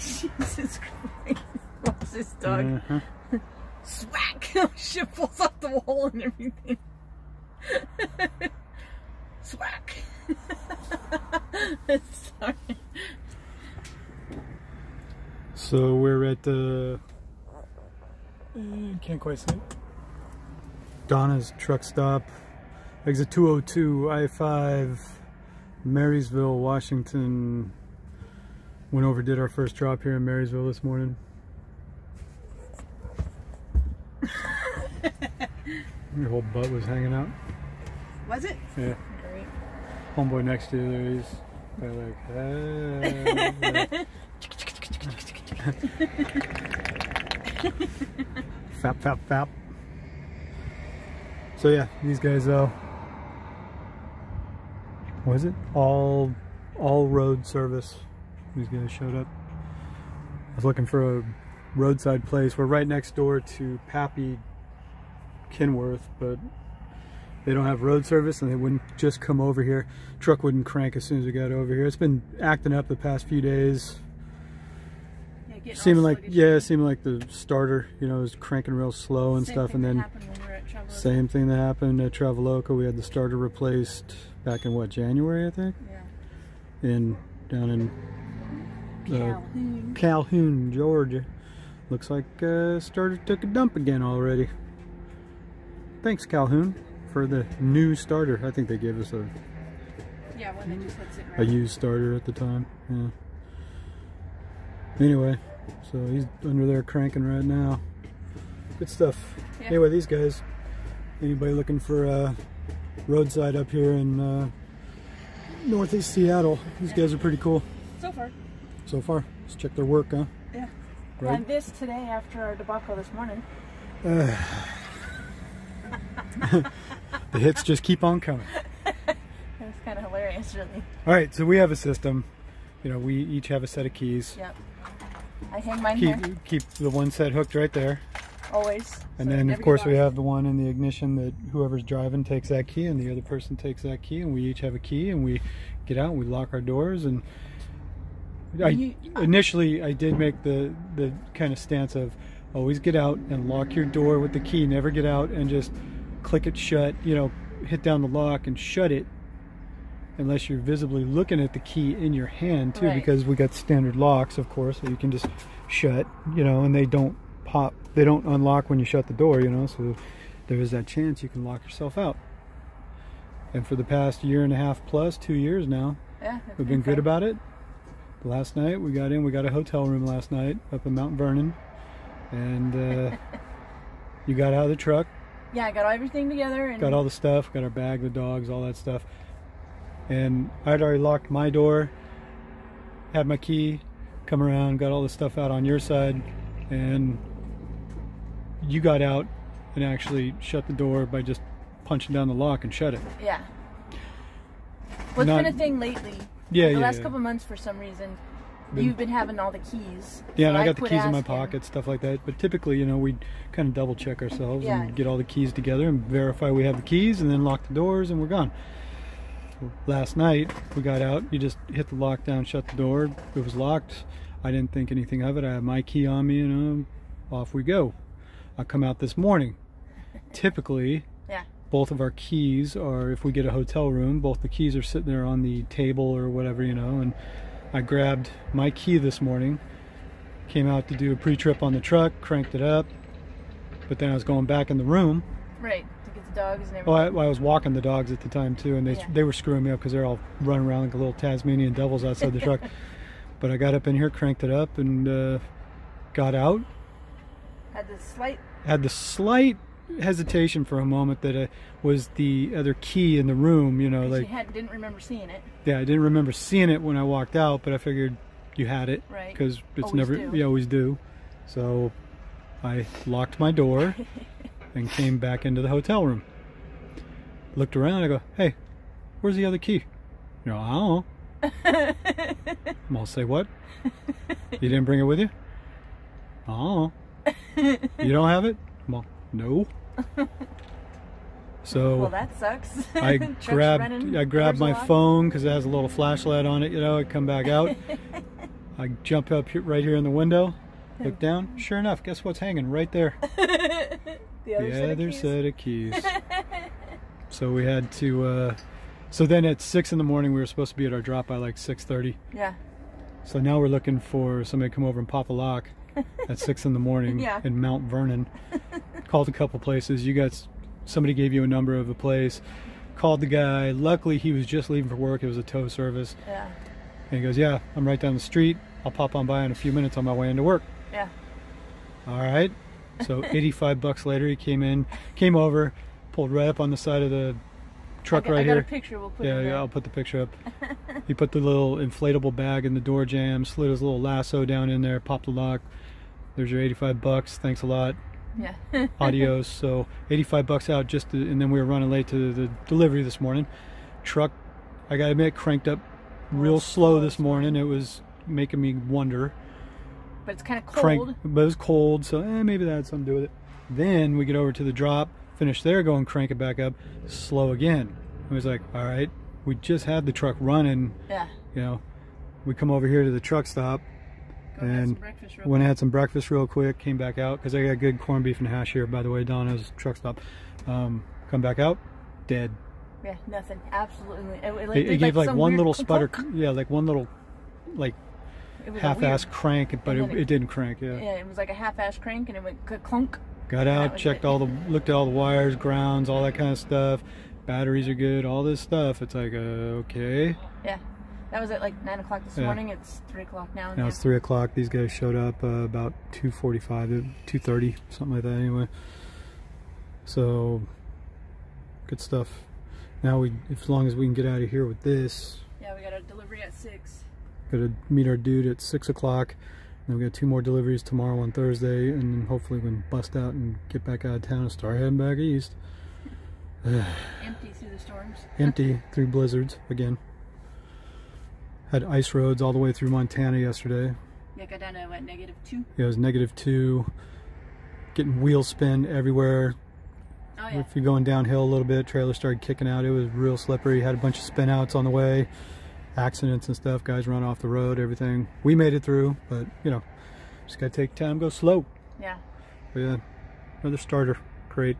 Jesus Christ. What's this dog? Swack! Shit falls off the wall and everything. Swack! Sorry. So we're at the can't quite see it. Donna's truck stop, exit 202, I-5, Marysville, Washington. Went over, did our first drop here in Marysville this morning. Your whole butt was hanging out. Was it? Yeah. Great. Homeboy next to you there, he's like, fap, fap, fap. So yeah, these guys what is it? All road service. These guys showed up. I was looking for a roadside place. We're right next door to Pappy Kenworth, but they don't have road service and they wouldn't just come over here. Truck wouldn't crank as soon as we got over here. It's been acting up the past few days. Yeah, seeming like the starter, you know, is cranking real slow and stuff. And then same thing that happened at Traveloka. We had the starter replaced back in what, January, I think? Yeah. Down in Calhoun, Georgia. Looks like starter took a dump again already. Thanks, Calhoun, for the new starter. I think they gave us a one that just lets it a used starter at the time. Yeah. Anyway, so he's under there cranking right now. Good stuff. Yeah. Anyway, these guys. Anybody looking for roadside up here in Northeast Seattle? These guys are pretty cool. So far. So far. Let's check their work, huh? Yeah. Right? And this today after our debacle this morning. The hits just keep on coming. It's kind of hilarious, really. Alright, so we have a system. You know, we each have a set of keys. Yep. I hang mine here. Keep the one set hooked right there. Always. And then, of course, we have the one in the ignition that whoever's driving takes that key and the other person takes that key, and we each have a key, and we get out and we lock our doors. And initially I did make the kind of stance of always get out and lock your door with the key. Never get out and just click it shut, you know, hit down the lock and shut it unless you're visibly looking at the key in your hand too, right. Because we got standard locks, of course, so you can just shut, you know, and they don't pop, they don't unlock when you shut the door, you know, so there is that chance you can lock yourself out. And for the past year and a half plus, 2 years now, yeah, we've been good about it. Last night we got a hotel room last night up in Mount Vernon, and you got out of the truck. Yeah, I got everything together. And got all the stuff, got our bag, the dogs, all that stuff. And I'd already locked my door, had my key, come around, got all the stuff out on your side, and you got out and actually shut the door by just punching down the lock and shut it. Yeah. What's been a thing lately? Yeah, the last couple months, for some reason, you've been having all the keys. Yeah, and I got the keys in my pocket, stuff like that. But typically, you know, we kind of double check ourselves and get all the keys together and verify we have the keys, and then lock the doors, and we're gone. Last night we got out, you just hit the lock down, shut the door, it was locked. I didn't think anything of it. I had my key on me, you know, off we go. I come out this morning. Typically, both of our keys are, if we get a hotel room, both the keys are sitting there on the table or whatever, you know, and I grabbed my key this morning, came out to do a pre-trip on the truck, cranked it up, but then I was going back in the room. Right, to get the dogs and everything. Well, I was walking the dogs at the time too, and they were screwing me up because they're all running around like little Tasmanian devils outside the truck. But I got up in here, cranked it up, and got out. Had the slight hesitation for a moment that it was the other key in the room, you know, like didn't remember seeing it. Yeah, I didn't remember seeing it when I walked out, but I figured you had it, right? Because it's you always do. So I locked my door and came back into the hotel room. Looked around, I go, "Hey, where's the other key?" You know, I don't know. I'm all, say what? You didn't bring it with you? Oh, you don't have it? I'm all, no. So well, that sucks. I grabbed my phone because it has a little flashlight on it, you know. I come back out. I jump up here, right here in the window, look down. Sure enough, guess what's hanging right there? The other set of keys. So we had to. So then at 6 in the morning, we were supposed to be at our drop by like 6:30. Yeah. So now we're looking for somebody to come over and pop a lock at 6 in the morning in Mount Vernon. Called a couple places. Somebody gave you a number of a place. Called the guy. Luckily, he was just leaving for work. It was a tow service. Yeah. And he goes, yeah, I'm right down the street. I'll pop on by in a few minutes on my way into work. Yeah. All right. So $85 later, he came over, pulled right up on the side of the truck right here. I got a picture. We'll put it yeah, I'll put the picture up. He put the little inflatable bag in the door jamb, slid his little lasso down in there, popped the lock. There's your $85. Thanks a lot. Yeah. Adios. So $85 out and then we were running late to the delivery this morning. Truck, I gotta admit, cranked up real slow this morning. It was making me wonder. But it's kind of cold. But it was cold, so maybe that had something to do with it. Then we get over to the drop, finish there, go and crank it back up, slow again. I was like, all right, we just had the truck running. Yeah. You know, we come over here to the truck stop and went and had some breakfast real quick, came back out, because I got good corned beef and hash here, by the way, Donna's truck stop. Come back out, dead. Yeah, nothing. Absolutely. It gave like one little sputter. Yeah, like one little, like, half-ass crank, but it didn't crank. Yeah. Yeah, it was like a half-ass crank, and it went clunk. Got out, checked looked at all the wires, grounds, all that kind of stuff. Batteries are good, all this stuff. It's like, okay. Yeah, that was at like 9 o'clock this morning. It's 3 o'clock now. Now it's 3 o'clock. These guys showed up about 2:45, 2:30, something like that. Anyway, so good stuff. Now as long as we can get out of here with this. Yeah, we got a delivery at 6. Got to meet our dude at 6 o'clock. Then we got 2 more deliveries tomorrow on Thursday, and then hopefully we can bust out and get back out of town and start heading back east. Empty through the storms. Empty through blizzards again. Had ice roads all the way through Montana yesterday. Yeah, got down to what, -2? Yeah, it was -2. Getting wheel spin everywhere. Oh yeah. If you're going downhill a little bit, trailer started kicking out. It was real slippery. Had a bunch of spin outs on the way. Accidents and stuff, guys run off the road, everything. We made it through, but you know, just gotta take time, go slow. Yeah. But yeah, another starter, great.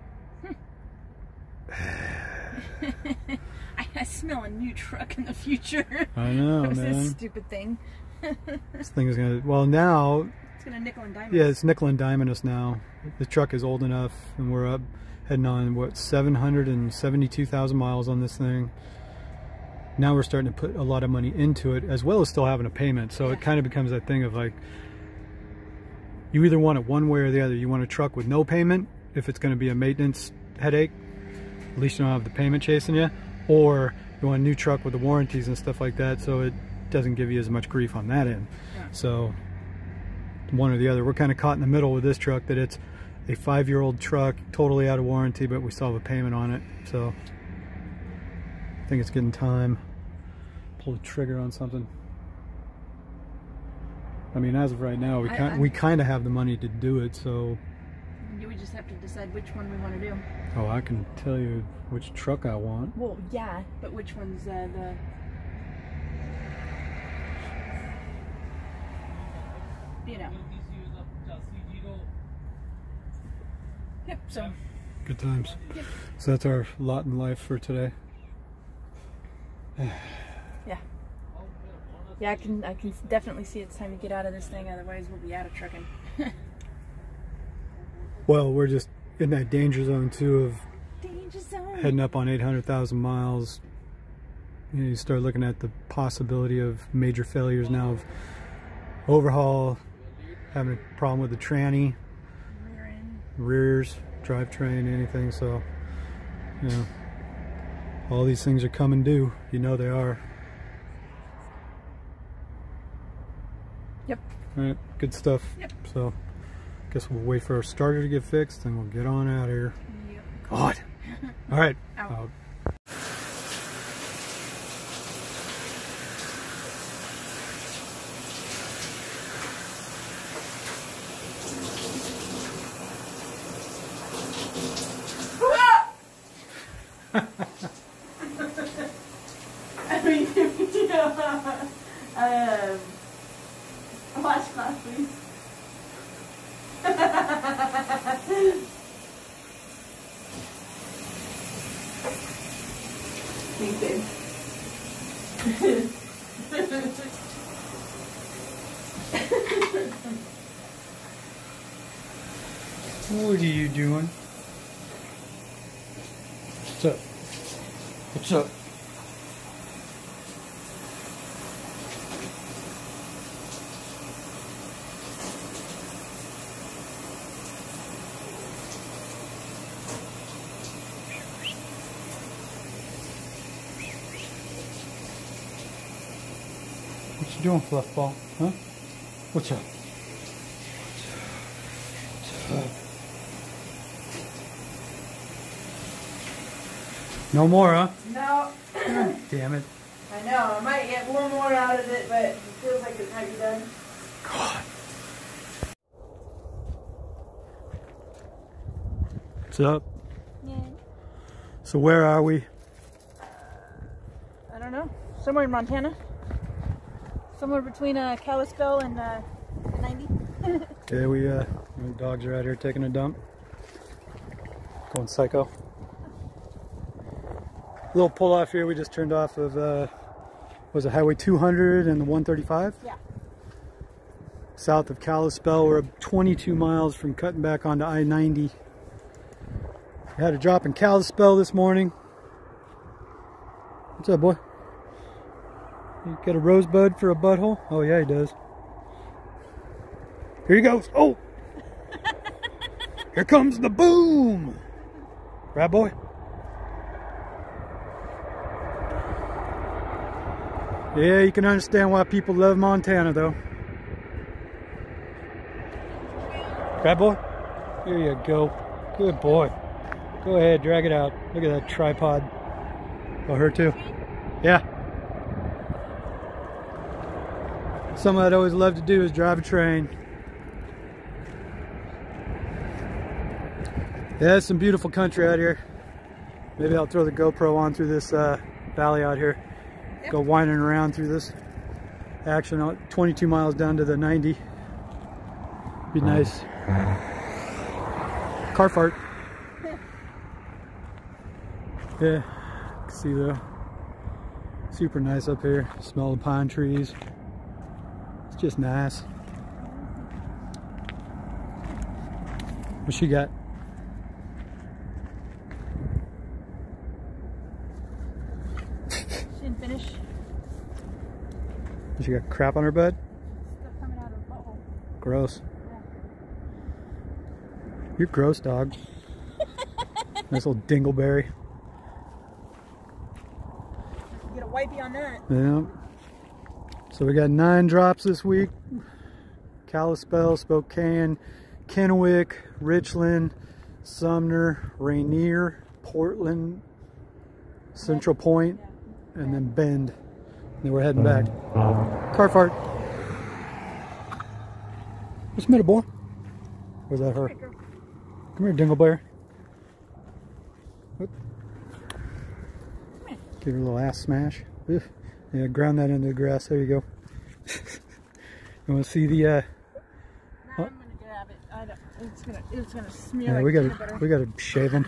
I smell a new truck in the future. I know, man. This stupid thing. This thing is gonna, well now, it's gonna nickel and dime us. Yeah, it's nickel and diming us now. The truck is old enough, and we're up, heading on, what, 772,000 miles on this thing. Now we're starting to put a lot of money into it, as well as still having a payment. So it kind of becomes that thing of like, you either want it one way or the other. You want a truck with no payment, if it's going to be a maintenance headache, at least you don't have the payment chasing you, or you want a new truck with the warranties and stuff like that, so it doesn't give you as much grief on that end. Yeah. So one or the other. We're kind of caught in the middle with this truck, that it's a 5-year-old truck, totally out of warranty, but we still have a payment on it. So I think it's getting time. Pull the trigger on something. I mean, as of right now, we kind of have the money to do it, so. We just have to decide which one we want to do. Oh, I can tell you which truck I want. Well, yeah, but which one's the... You know. Yep, so. Good times. Yep. So that's our lot in life for today. Yeah. Yeah, I can definitely see it's time to get out of this thing, otherwise we'll be out of trucking. Well, we're just in that danger zone too of heading up on 800,000 miles. You know, you start looking at the possibility of major failures now, of overhaul, having a problem with the tranny, rears, drivetrain, anything. So, you know, all these things are coming due. You know they are. Yep. All right, good stuff. Yep. So, guess we'll wait for our starter to get fixed, and we'll get on out of here. Yep. God. All right. Out. I mean, laughing. Thanks, babe. What are you doing? What's up? What's up? What you doing, Fluffball? Huh? What's up? What's up? No more, huh? No. God damn it. I know. I might get one more out of it, but it feels like it might be done. God. What's up? Yeah. So where are we? I don't know. Somewhere in Montana. Somewhere between Kalispell and 90. Yeah, the dogs are out here taking a dump. Going psycho. Little pull off here. We just turned off of was it Highway 200 and the 135? Yeah. South of Kalispell. We're 22 miles from cutting back onto I-90. We had a drop in Kalispell this morning. What's up, boy? You got a rosebud for a butthole? Oh yeah, he does. Here he goes. Oh! Here comes the boom! Right, boy? Yeah, you can understand why people love Montana, though. Right, boy? Here you go. Good boy. Go ahead, drag it out. Look at that tripod. Oh, her too. Yeah. Something I'd always love to do is drive a train. Yeah, it's some beautiful country out here. Maybe I'll throw the GoPro on through this valley out here. Yep. Go winding around through this action. 22 miles down to the 90. Be nice. Car fart. Yeah, see though. Super nice up here. Smell the pine trees. It's just nice. What she got? She didn't finish. She got crap on her butt? Stuff coming out of her butthole. Gross. Yeah. You're gross, dog. Nice little dingleberry. Get a wipey on that. Yeah. So we got 9 drops this week. Kalispell, Spokane, Kennewick, Richland, Sumner, Rainier, Portland, Central Point, and then Bend. And then we're heading back. Car fart. What's the matter, boy? Where's that her? Come here, Dingleberry. Whoop. Give her a little ass smash. Oof. Yeah, ground that into the grass. There you go. You want to see the? No, I'm gonna grab it. I don't. It's gonna smear. Yeah, like we gotta shave them.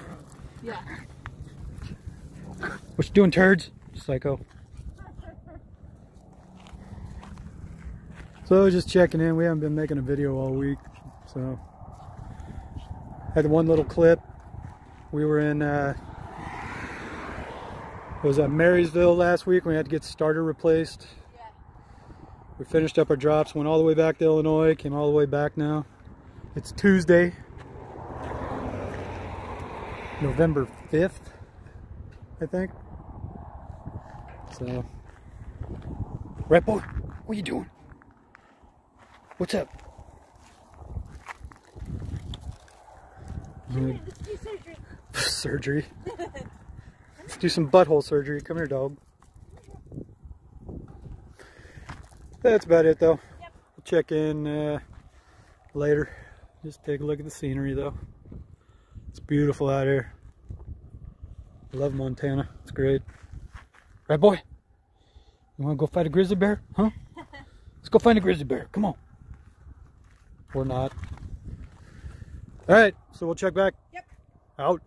Yeah. What you doing, turds? Psycho. So just checking in. We haven't been making a video all week, so had one little clip. We were in was at Marysville last week when we had to get the starter replaced. Yeah. We finished up our drops, went all the way back to Illinois, came all the way back now. It's Tuesday, November 5th, I think. So, right, boy, what you doing? What's up? Let's do surgery. Surgery. Let's do some butthole surgery. Come here, dog. That's about it, though. Yep. We'll check in later. Just take a look at the scenery, though. It's beautiful out here. I love Montana. It's great. Right, boy? You want to go fight a grizzly bear? Huh? Let's go find a grizzly bear. Come on. or not. All right, so we'll check back. Yep. Out.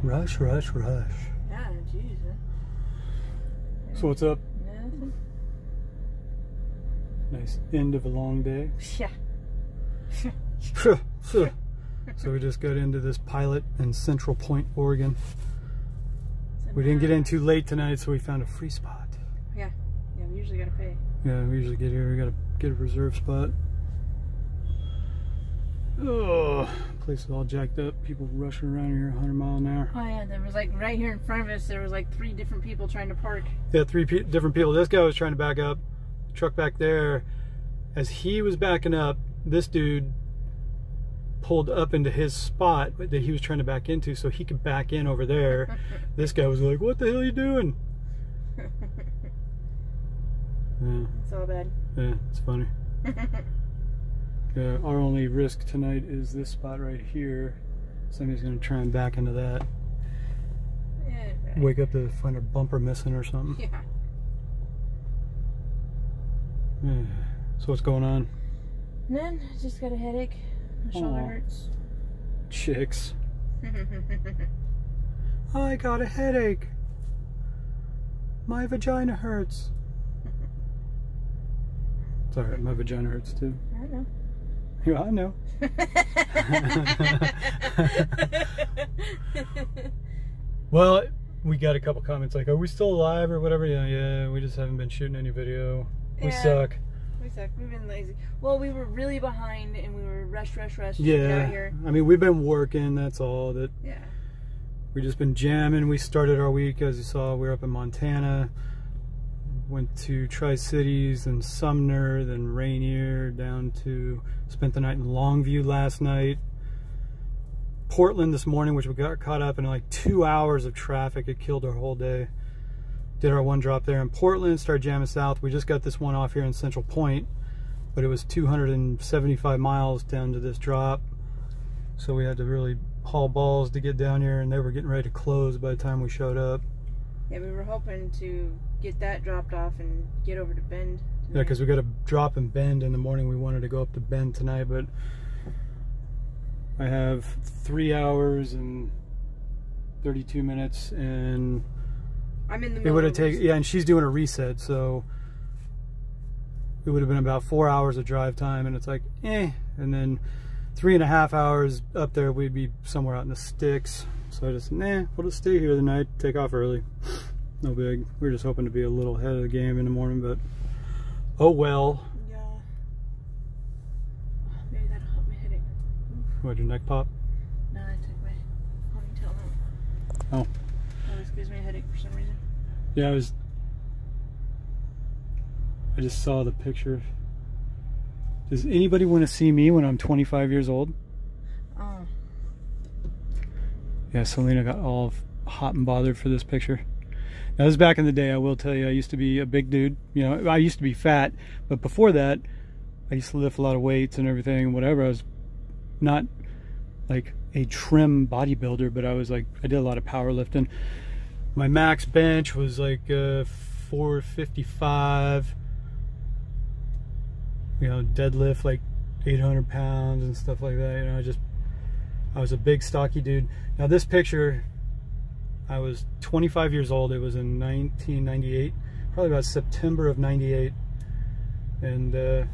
Rush, rush, rush. Yeah, jeez. So what's up? Nothing. Nice end of a long day. Yeah. So we just got into this pilot in Central Point, Oregon. We didn't get in too late tonight, so we found a free spot. Yeah. Yeah, we usually gotta pay. Yeah, we usually get here. We gotta get a reserve spot. Oh, place is all jacked up. People rushing around here 100 miles an hour. Oh yeah, there was like right here in front of us, there was like 3 different people trying to park. Yeah, 3 different people. This guy was trying to back up. Truck back there. As he was backing up, this dude pulled up into his spot that he was trying to back into so he could back in over there. This guy was like, what the hell are you doing? Yeah. It's all bad. Yeah, it's funny. Our only risk tonight is this spot right here. Somebody's going to try and back into that. Yeah. Wake up to find a bumper missing or something. Yeah. Yeah. So what's going on? None. I just got a headache. My shoulder hurts. Chicks. I got a headache. My vagina hurts. It's alright, my vagina hurts too. I know. Yeah, I know. Well, we got a couple comments like, are we still alive or whatever? Yeah, we just haven't been shooting any video. We suck. We suck. We've been lazy. Well, we were really behind and we were rush to get out here. I mean, we've been working, that's all. Yeah. We just been jamming. We started our week, as you saw, we were up in Montana. Went to Tri-Cities, then Sumner, then Rainier, down to, spent the night in Longview last night. Portland this morning, which we got caught up in like 2 hours of traffic. It killed our whole day. Did our one drop there in Portland, started jamming south. We just got this one off here in Central Point, but it was 275 miles down to this drop. So we had to really haul balls to get down here, and they were getting ready to close by the time we showed up. Yeah, we were hoping to get that dropped off and get over to Bend tonight. Yeah, because we got to drop in Bend in the morning. We wanted to go up to Bend tonight, but I have 3 hours and 32 minutes, and I'm in the it middle. would have taken, yeah, and she's doing a reset, so it would have been about 4 hours of drive time, and it's like, and then 3.5 hours up there, we'd be somewhere out in the sticks. So I just, we'll just stay here tonight, take off early. No big. We were just hoping to be a little ahead of the game in the morning, but oh well. Yeah. Maybe that'll help my headache. What, your neck pop? No, I took my ponytail out. Oh. It always gives me a headache for some reason. Yeah, I just saw the picture. Does anybody want to see me when I'm 25 years old? Oh. Yeah, Selena got all hot and bothered for this picture. Now, this is back in the day, I will tell you. I used to be a big dude. You know, I used to be fat, but before that, I used to lift a lot of weights and everything, whatever. I was not like a trim bodybuilder, but I was like, I did a lot of powerlifting. My max bench was like 455. You know, deadlift like 800 pounds and stuff like that. You know, I was a big stocky dude. Now this picture, I was 25 years old. It was in 1998, probably about September of 98. And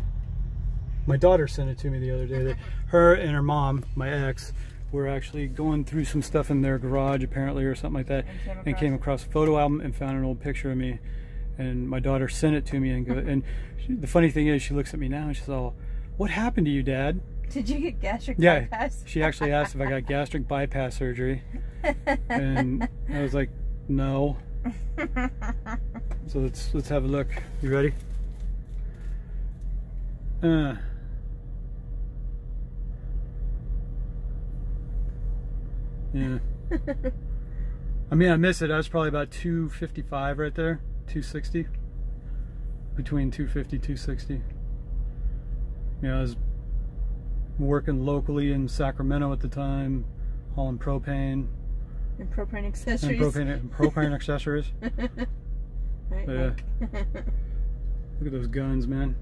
my daughter sent it to me the other day. That her and her mom, my ex, were actually going through some stuff in their garage apparently or something like that, and came across a photo album and found an old picture of me. And my daughter sent it to me and the funny thing is, she looks at me now and she's all, "What happened to you, Dad?" Did you get gastric bypass? She actually asked if I got gastric bypass surgery. And I was like, no. So let's have a look. You ready? Yeah. I mean, I miss it. I was probably about 255 right there. 260. Between 250 260. You know, I was working locally in Sacramento at the time, hauling propane. And propane accessories. And propane accessories. Right, Yeah. Look at those guns, man.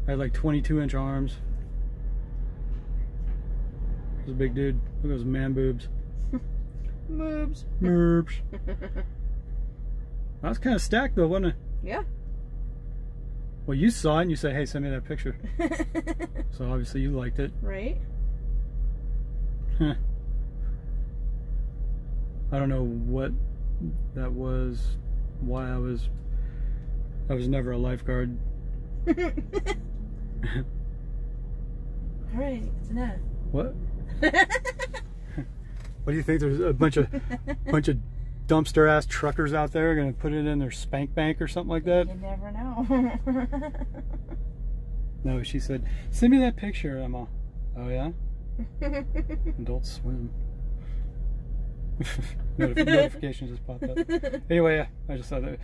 I had like 22-inch arms. I was a big dude. Look at those man boobs. Boobs. Boobs. I was kind of stacked though, wasn't it? Yeah. Well, you saw it and you said, "Hey, send me that picture." So obviously you liked it. Right. Huh. I don't know what that was, why I was never a lifeguard. Alright, it's enough. What? What do you think? There's a bunch of dumpster ass truckers out there gonna put it in their spank bank or something like that? You never know. No, she said, "Send me that picture." I'm all, "Oh yeah?" Adult Swim. Notifications just popped up. Anyway, yeah, I just thought that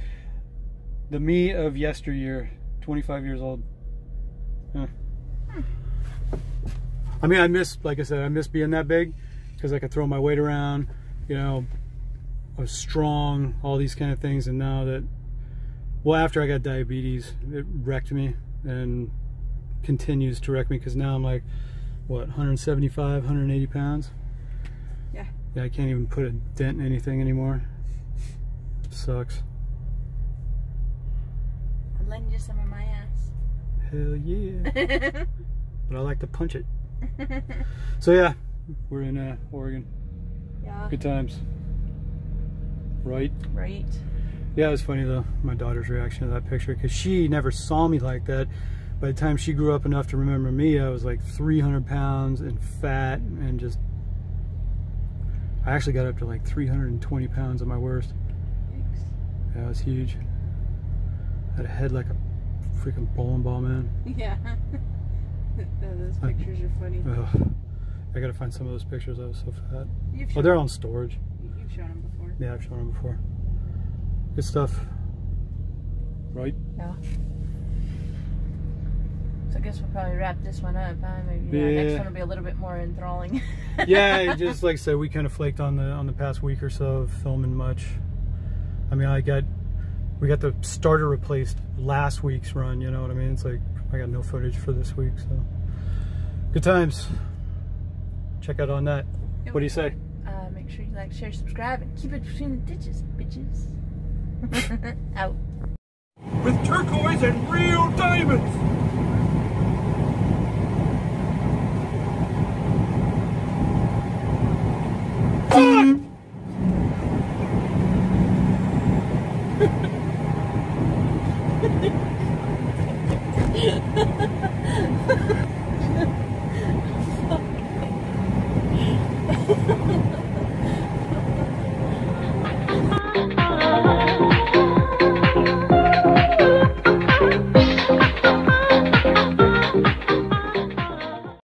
the me of yesteryear, 25 years old. Huh. I mean, like I said, I miss being that big because I could throw my weight around, you know, I was strong, all these kind of things. And now that, well, after I got diabetes, it wrecked me and continues to wreck me because now I'm like, what, 175, 180 pounds? Yeah. Yeah, I can't even put a dent in anything anymore. Sucks. I'll lend you some of my ass. Hell yeah. But I like to punch it. So yeah, we're in Oregon. Yeah. Good times. Right? Right. Yeah, it was funny though, my daughter's reaction to that picture, because she never saw me like that. By the time she grew up enough to remember me, I was like 300 pounds and fat and just, I actually got up to like 320 pounds at my worst. Thanks. Yeah, it was huge. I had a head like a freaking bowling ball, man. Yeah. Those pictures are funny. I gotta find some of those pictures. I was so fat. Oh, they're on storage. You've shown them before. Yeah, I've shown them before. Good stuff. Right? Yeah. So I guess we'll probably wrap this one up, huh? Maybe Yeah. Next one will be a little bit more enthralling. Yeah, just like I said, we kind of flaked on the past week or so of filming much. I mean, we got the starter replaced last week's run, you know what I mean? It's like I got no footage for this week, so good times. Check out on that. Yep. What do you say? Make sure you like, share, subscribe, and keep it between the ditches, bitches. Out. With turquoise and real diamonds. Ha ha ha!